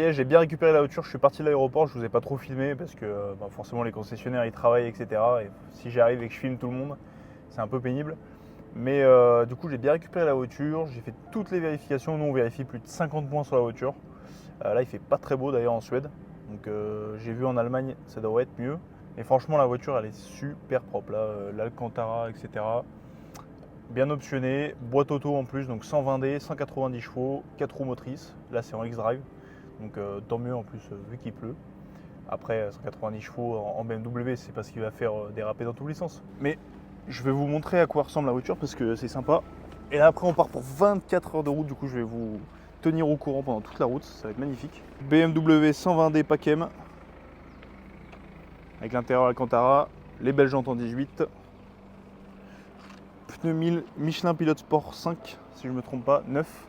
est, j'ai bien récupéré la voiture, je suis parti de l'aéroport, je vous ai pas trop filmé parce que forcément les concessionnaires ils travaillent, etc. Et si j'arrive et que je filme tout le monde, c'est un peu pénible. Mais du coup j'ai bien récupéré la voiture, j'ai fait toutes les vérifications, nous on vérifie plus de 50 points sur la voiture. Là il fait pas très beau d'ailleurs en Suède, donc j'ai vu en Allemagne ça devrait être mieux. Et franchement la voiture elle est super propre, là, l'Alcantara, etc. Bien optionné, boîte auto en plus, donc 120D, 190 chevaux, 4 roues motrices. Là c'est en X-Drive, donc tant mieux en plus vu qu'il pleut. Après 190 chevaux en BMW, c'est parce qu'il va faire déraper dans tous les sens. Mais je vais vous montrer à quoi ressemble la voiture parce que c'est sympa. Et là après on part pour 24 heures de route, du coup je vais vous tenir au courant pendant toute la route, ça va être magnifique. BMW 120D Pack-M avec l'intérieur Alcantara, les belles jantes en 18. Pneus 1000 Michelin Pilot Sport 5 si je ne me trompe pas, 9.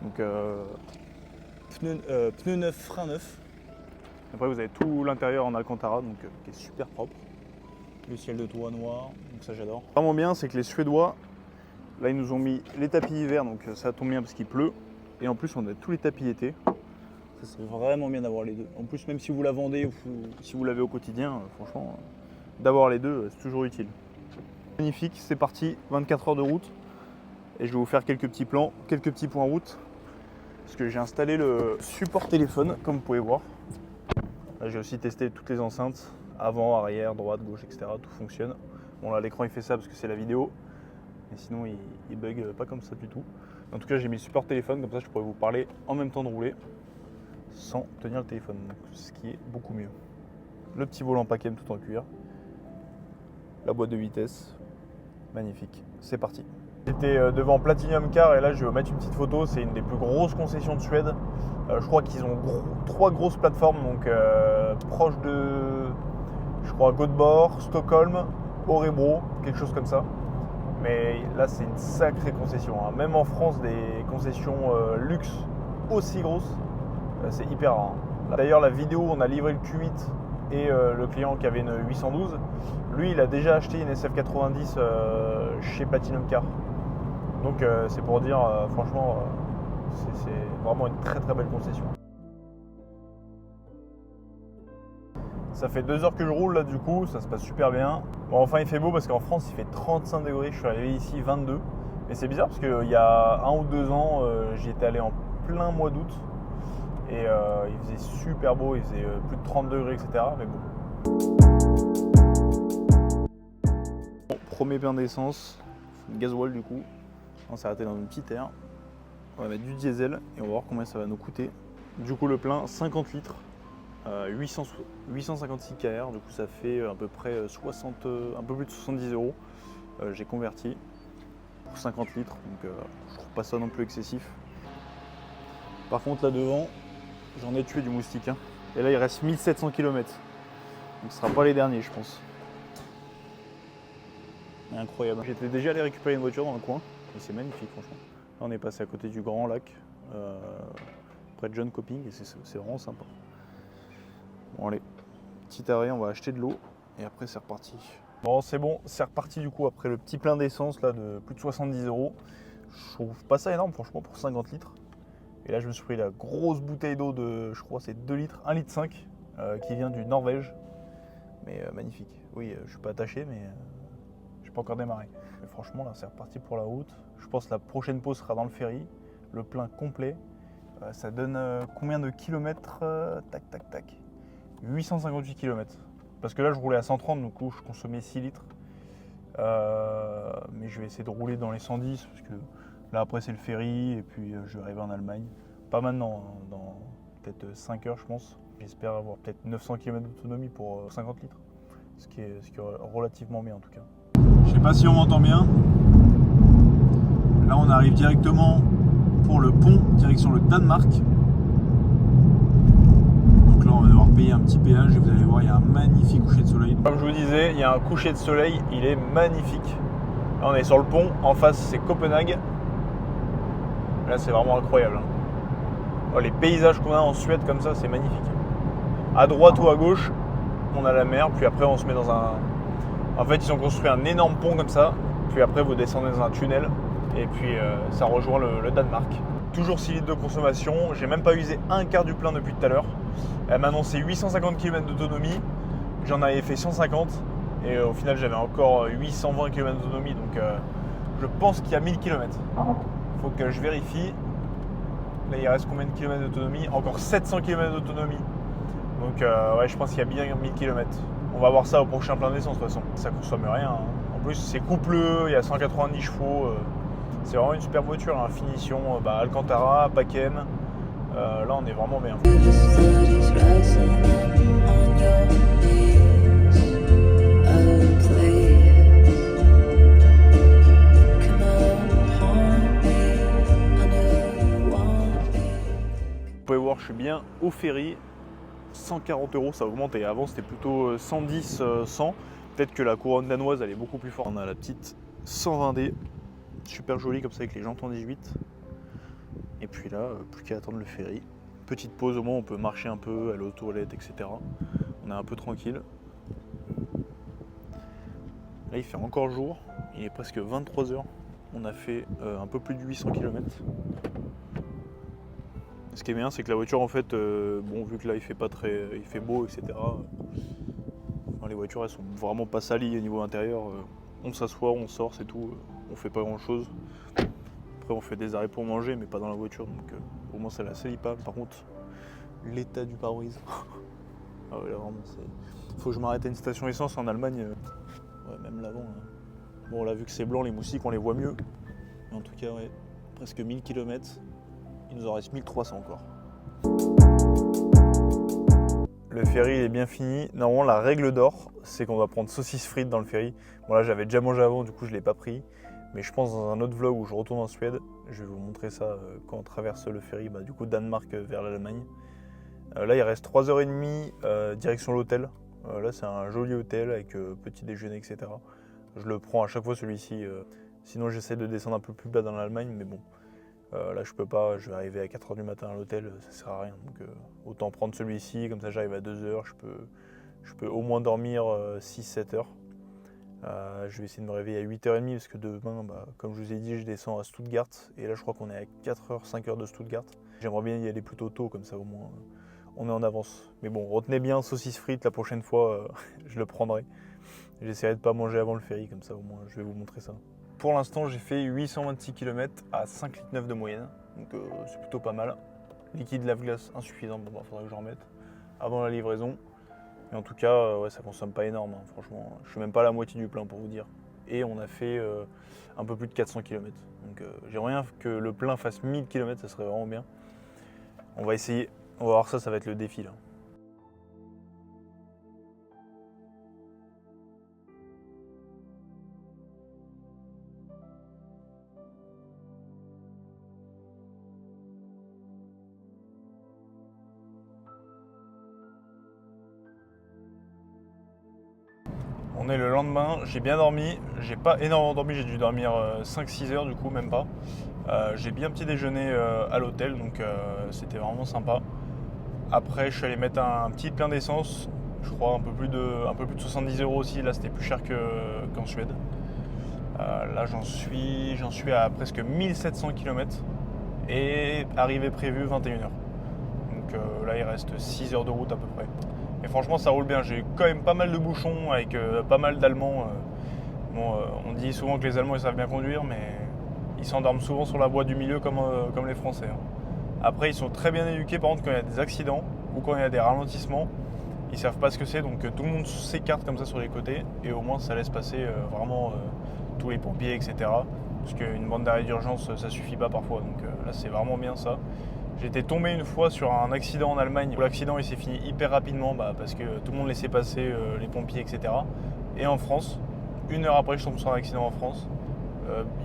Donc pneus neufs, frein neuf. Après vous avez tout l'intérieur en Alcantara donc qui est super propre. Le ciel de toit noir, donc ça j'adore. Vraiment bien c'est que les Suédois, là ils nous ont mis les tapis hiver donc ça tombe bien parce qu'il pleut. Et en plus on a tous les tapis été. Ça c'est vraiment bien d'avoir les deux. En plus même si vous la vendez ou si vous l'avez au quotidien, franchement d'avoir les deux c'est toujours utile. Magnifique, c'est parti, 24 heures de route et je vais vous faire quelques petits plans, quelques petits points route parce que j'ai installé le support téléphone comme vous pouvez voir. Là j'ai aussi testé toutes les enceintes, avant, arrière, droite, gauche, etc. Tout fonctionne. Bon là l'écran il fait ça parce que c'est la vidéo, mais sinon il bug pas comme ça du tout. En tout cas j'ai mis le support téléphone, comme ça je pourrais vous parler en même temps de rouler sans tenir le téléphone, ce qui est beaucoup mieux. Le petit volant Pack-M tout en cuir, la boîte de vitesse. Magnifique, c'est parti. J'étais devant Platinum Car et là je vais vous mettre une petite photo, c'est une des plus grosses concessions de Suède. Je crois qu'ils ont 3 grosses plateformes, donc proche de, je crois, Göteborg, Stockholm, Örebro, quelque chose comme ça. Mais là c'est une sacrée concession, hein. Même en France des concessions luxe aussi grosses, c'est hyper rare. D'ailleurs la vidéo on a livré le Q8 et le client qui avait une 812, lui il a déjà acheté une SF90 chez Platinum Car. Donc c'est pour dire franchement c'est vraiment une très très belle concession. Ça fait 2 heures que je roule là du coup, ça se passe super bien. Bon enfin il fait beau parce qu'en France il fait 35 degrés, je suis arrivé ici 22. Mais c'est bizarre parce qu'il y a 1 ou 2 ans j'y étais allé en plein mois d'août. Et il faisait super beau, il faisait plus de 30 degrés, etc. Mais bon. Premier plein d'essence, gasoil du coup. On s'est arrêté dans une petite aire. On va mettre du diesel et on va voir combien ça va nous coûter. Du coup le plein, 50 litres, 856 kr. Du coup ça fait à peu près un peu plus de 70 €. J'ai converti pour 50 litres, donc je trouve pas ça non plus excessif. Par contre là devant, j'en ai tué du moustique, hein. Et là il reste 1700 km, donc ce sera pas les derniers je pense. Incroyable. J'étais déjà allé récupérer une voiture dans le coin et c'est magnifique franchement. Là on est passé à côté du Grand Lac, près de John Coping et c'est vraiment sympa. Bon allez, petit arrêt, on va acheter de l'eau et après c'est reparti. Bon c'est reparti du coup après le petit plein d'essence là de plus de 70 €. Je trouve pas ça énorme franchement pour 50 litres. Et là je me suis pris la grosse bouteille d'eau de, je crois c'est 2 litres, 1,5 litre qui vient du Norvège. Mais magnifique. Oui, je suis pas attaché mais je n'ai pas encore démarré. Mais franchement là c'est reparti pour la route. Je pense que la prochaine pause sera dans le ferry. Le plein complet. Ça donne combien de kilomètres? Tac tac tac. 858 km. Parce que là je roulais à 130, du coup je consommais 6 litres. Mais je vais essayer de rouler dans les 110 parce que là après c'est le ferry et puis je vais arriver en Allemagne. Pas maintenant, hein, dans peut-être 5 heures je pense. J'espère avoir peut-être 900 km d'autonomie pour 50 litres. Ce qui est relativement bien en tout cas. Je sais pas si on m'entend bien. Là on arrive directement pour le pont, direction le Danemark. Donc là on va devoir payer un petit péage et vous allez voir il y a un magnifique coucher de soleil. Comme je vous disais, il y a un coucher de soleil, il est magnifique. Là on est sur le pont, en face c'est Copenhague. Là c'est vraiment incroyable. Oh, les paysages qu'on a en Suède comme ça c'est magnifique. À droite ou à gauche on a la mer, puis après on se met dans un... En fait ils ont construit un énorme pont comme ça, puis après vous descendez dans un tunnel et puis ça rejoint le Danemark. toujours 6 litres de consommation. J'ai même pas usé un quart du plein depuis tout à l'heure. Elle m'a annoncé 850 km d'autonomie. J'en avais fait 150 et au final j'avais encore 820 km d'autonomie. Donc je pense qu'il y a 1000 km. Il faut que je vérifie. Là il reste combien de kilomètres d'autonomie? Encore 700 km d'autonomie. Donc ouais, je pense qu'il y a bien 1000 km. On va voir ça au prochain plein d'essence de toute façon. Ça consomme rien. Hein. En plus c'est coupleux, il y a 190 chevaux. C'est vraiment une super voiture, hein. Finition Alcantara, Paken. Là on est vraiment bien. Vous pouvez voir, je suis bien au ferry. 140 €, ça augmente, et avant c'était plutôt 110, 100. Peut-être que la couronne danoise elle est beaucoup plus forte. On a la petite 120D, super jolie comme ça avec les jantes en 18. Et puis là, plus qu'à attendre le ferry. Petite pause, au moins on peut marcher un peu, aller aux toilettes, etc. On est un peu tranquille. Là il fait encore jour, il est presque 23 h. On a fait un peu plus de 800 km. Ce qui est bien, c'est que la voiture, en fait, bon, vu que là il fait beau, etc. Les voitures, elles sont vraiment pas salies au niveau intérieur. On s'assoit, on sort, c'est tout. On fait pas grand chose. Après, on fait des arrêts pour manger, mais pas dans la voiture. Donc, au moins, ça la salit pas. Par contre, l'état du pare-brise. Ah ouais, là, vraiment, c'est. Faut que je m'arrête à une station essence en Allemagne. Ouais, même l'avant. Là. Bon, là, vu que c'est blanc, les moustiques, on les voit mieux. Mais en tout cas, ouais, presque 1000 km. Il nous en reste 1300 encore. Le ferry est bien fini. Normalement, la règle d'or, c'est qu'on doit prendre saucisse frites dans le ferry. Bon là, j'avais déjà mangé avant, du coup, je ne l'ai pas pris. Mais je pense dans un autre vlog où je retourne en Suède, je vais vous montrer ça quand on traverse le ferry, du coup, Danemark vers l'Allemagne. Là, il reste 3h30 direction l'hôtel. Là, c'est un joli hôtel avec petit déjeuner, etc. Je le prends à chaque fois celui-ci. Sinon, j'essaie de descendre un peu plus bas dans l'Allemagne, mais bon. Là je peux pas, je vais arriver à 4h du matin à l'hôtel, ça sert à rien. Donc autant prendre celui-ci, comme ça j'arrive à 2h, je peux au moins dormir 6-7 heures. Je vais essayer de me réveiller à 8h30 parce que demain, comme je vous ai dit, je descends à Stuttgart. Et là je crois qu'on est à 4h, 5h de Stuttgart. J'aimerais bien y aller plutôt tôt, comme ça au moins on est en avance. Mais bon, retenez bien saucisse frites la prochaine fois, je le prendrai. J'essaierai de pas manger avant le ferry, comme ça au moins je vais vous montrer ça. Pour l'instant, j'ai fait 826 km à 5,9 litres de moyenne, donc c'est plutôt pas mal. Liquide lave-glace insuffisant, bon, faudrait que j'en remette avant la livraison. Mais en tout cas, ouais, ça consomme pas énorme, hein, franchement. Je suis même pas à la moitié du plein pour vous dire. Et on a fait un peu plus de 400 km. Donc j'aimerais bien que le plein fasse 1000 km, ça serait vraiment bien. On va essayer, on va voir ça va être le défi là. On est le lendemain, j'ai bien dormi, j'ai pas énormément dormi, j'ai dû dormir 5-6 heures du coup, même pas. J'ai bien petit déjeuné à l'hôtel, donc c'était vraiment sympa. Après, je suis allé mettre un petit plein d'essence, je crois un peu plus de 70 € aussi, là c'était plus cher qu'en Suède. Là j'en suis à presque 1700 km et arrivée prévue 21 h. Donc là il reste 6 heures de route à peu près. Et franchement ça roule bien, j'ai quand même pas mal de bouchons avec pas mal d'Allemands. On dit souvent que les Allemands ils savent bien conduire, mais ils s'endorment souvent sur la voie du milieu comme les Français. Hein. Après ils sont très bien éduqués par contre quand il y a des accidents ou quand il y a des ralentissements. Ils savent pas ce que c'est, donc tout le monde s'écarte comme ça sur les côtés et au moins ça laisse passer vraiment tous les pompiers, etc. Parce qu'une bande d'arrêt d'urgence ça suffit pas parfois, donc là c'est vraiment bien ça. J'étais tombé une fois sur un accident en Allemagne où l'accident il s'est fini hyper rapidement parce que tout le monde laissait passer les pompiers, etc. Et en France, 1 heure après je tombe sur un accident en France,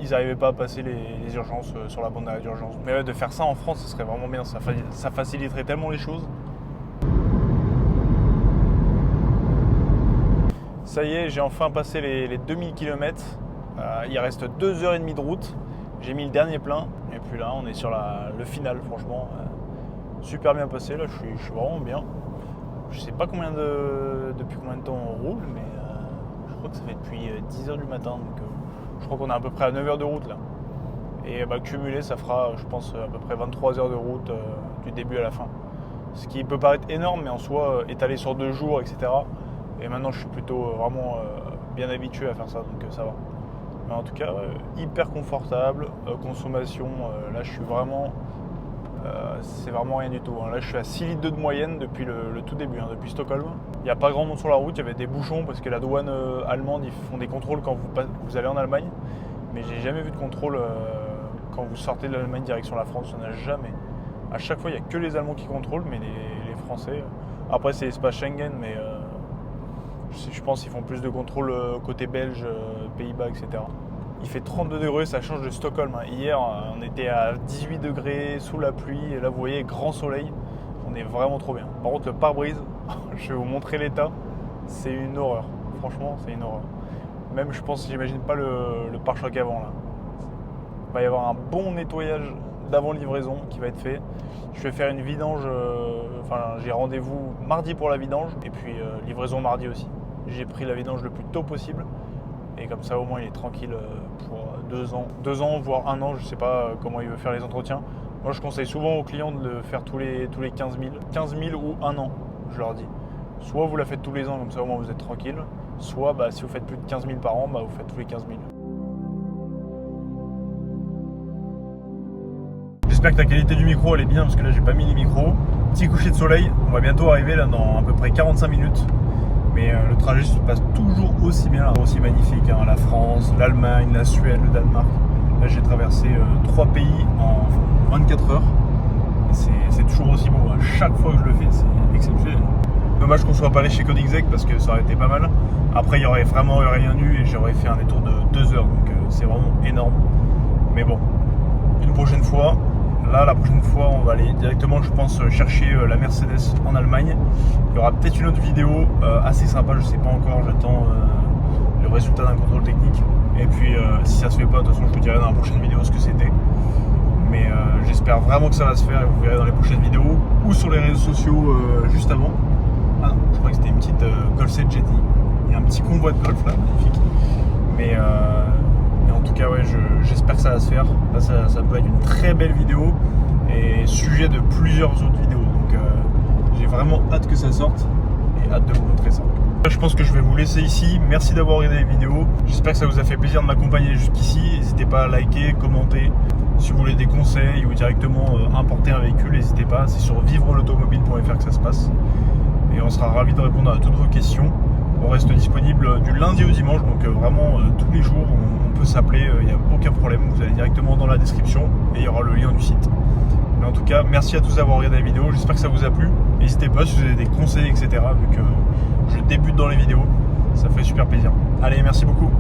ils n'arrivaient pas à passer les urgences sur la bande d'arrêt d'urgence. Mais de faire ça en France, ce serait vraiment bien, ça faciliterait tellement les choses. Ça y est, j'ai enfin passé les 2000 km, il reste 2h30 de route. J'ai mis le dernier plein et puis là on est sur le final, franchement super bien passé, là je suis vraiment bien. Je sais pas depuis combien de temps on roule, mais je crois que ça fait depuis 10h du matin, donc je crois qu'on est à peu près à 9h de route là. Et cumulé, ça fera, je pense, à peu près 23 heures de route du début à la fin. Ce qui peut paraître énorme, mais en soi, étalé sur 2 jours, etc. Et maintenant, je suis plutôt vraiment bien habitué à faire ça, donc ça va. Mais en tout cas, hyper confortable. Consommation, là, je suis vraiment... c'est vraiment rien du tout. Hein. Là, je suis à 6 litres d'eau de moyenne depuis le tout début, depuis Stockholm. Il n'y a pas grand monde sur la route, il y avait des bouchons parce que la douane allemande, ils font des contrôles quand vous allez en Allemagne. Mais j'ai jamais vu de contrôle quand vous sortez de l'Allemagne direction la France, il n'y en a jamais. À chaque fois, il n'y a que les Allemands qui contrôlent, mais les Français... Après, c'est l'espace Schengen, mais je pense qu'ils font plus de contrôles côté belge, Pays-Bas, etc. Il fait 32 degrés, ça change de Stockholm. Hier, on était à 18 degrés sous la pluie, et là, vous voyez, grand soleil. On est vraiment trop bien. Par contre, le pare-brise, je vais vous montrer l'état, c'est une horreur. Franchement, c'est une horreur. Même, je pense, j'imagine pas le pare-choc avant, là. Il va y avoir un bon nettoyage d'avant livraison qui va être fait. Je vais faire une vidange, j'ai rendez-vous mardi pour la vidange et puis livraison mardi aussi. J'ai pris la vidange le plus tôt possible et comme ça au moins il est tranquille pour 2 ans. 2 ans voire 1 an, je sais pas comment il veut faire les entretiens. Moi je conseille souvent aux clients de le faire tous les 15 000. 15 000 ou 1 an, je leur dis. Soit vous la faites tous les ans, comme ça au moins vous êtes tranquille. Soit si vous faites plus de 15 000 par an, vous faites tous les 15 000. J'espère que la qualité du micro elle est bien parce que là j'ai pas mis les micros. Petit coucher de soleil, on va bientôt arriver là dans à peu près 45 minutes. Mais le trajet se passe toujours aussi bien, là, aussi magnifique. La France, l'Allemagne, la Suède, le Danemark. Là j'ai traversé 3 pays en 24 heures. C'est toujours aussi beau. À chaque fois que je le fais, c'est exceptionnel. Dommage qu'on soit pas allé chez Koenigsegg parce que ça aurait été pas mal. Après il y aurait vraiment rien eu et j'aurais fait un détour de 2 heures. Donc c'est vraiment énorme. Mais bon, une prochaine fois. Là, la prochaine fois, on va aller directement, je pense, chercher la Mercedes en Allemagne. Il y aura peut-être une autre vidéo assez sympa, je sais pas encore, j'attends le résultat d'un contrôle technique. Et puis, si ça se fait pas, de toute façon, je vous dirai dans la prochaine vidéo ce que c'était. Mais j'espère vraiment que ça va se faire et vous verrez dans les prochaines vidéos ou sur les réseaux sociaux juste avant. Ah non, je crois que c'était une petite Golf 7 GTI. Il y a un petit convoi de Golf là, magnifique. Mais en tout cas, ouais, j'espère que ça va se faire. Là, ça peut être une très belle vidéo et sujet de plusieurs autres vidéos. Donc, j'ai vraiment hâte que ça sorte et hâte de vous montrer ça. Je pense que je vais vous laisser ici. Merci d'avoir regardé les vidéos. J'espère que ça vous a fait plaisir de m'accompagner jusqu'ici. N'hésitez pas à liker, commenter. Si vous voulez des conseils ou directement importer un véhicule, n'hésitez pas. C'est sur vivrelautomobile.fr que ça se passe. Et on sera ravis de répondre à toutes vos questions. On reste disponible du lundi au dimanche, donc vraiment tous les jours on peut s'appeler, il n'y a aucun problème. Vous allez directement dans la description et il y aura le lien du site. Mais en tout cas, merci à tous d'avoir regardé la vidéo, j'espère que ça vous a plu. N'hésitez pas si vous avez des conseils, etc. Vu que je débute dans les vidéos, ça fait super plaisir. Allez, merci beaucoup.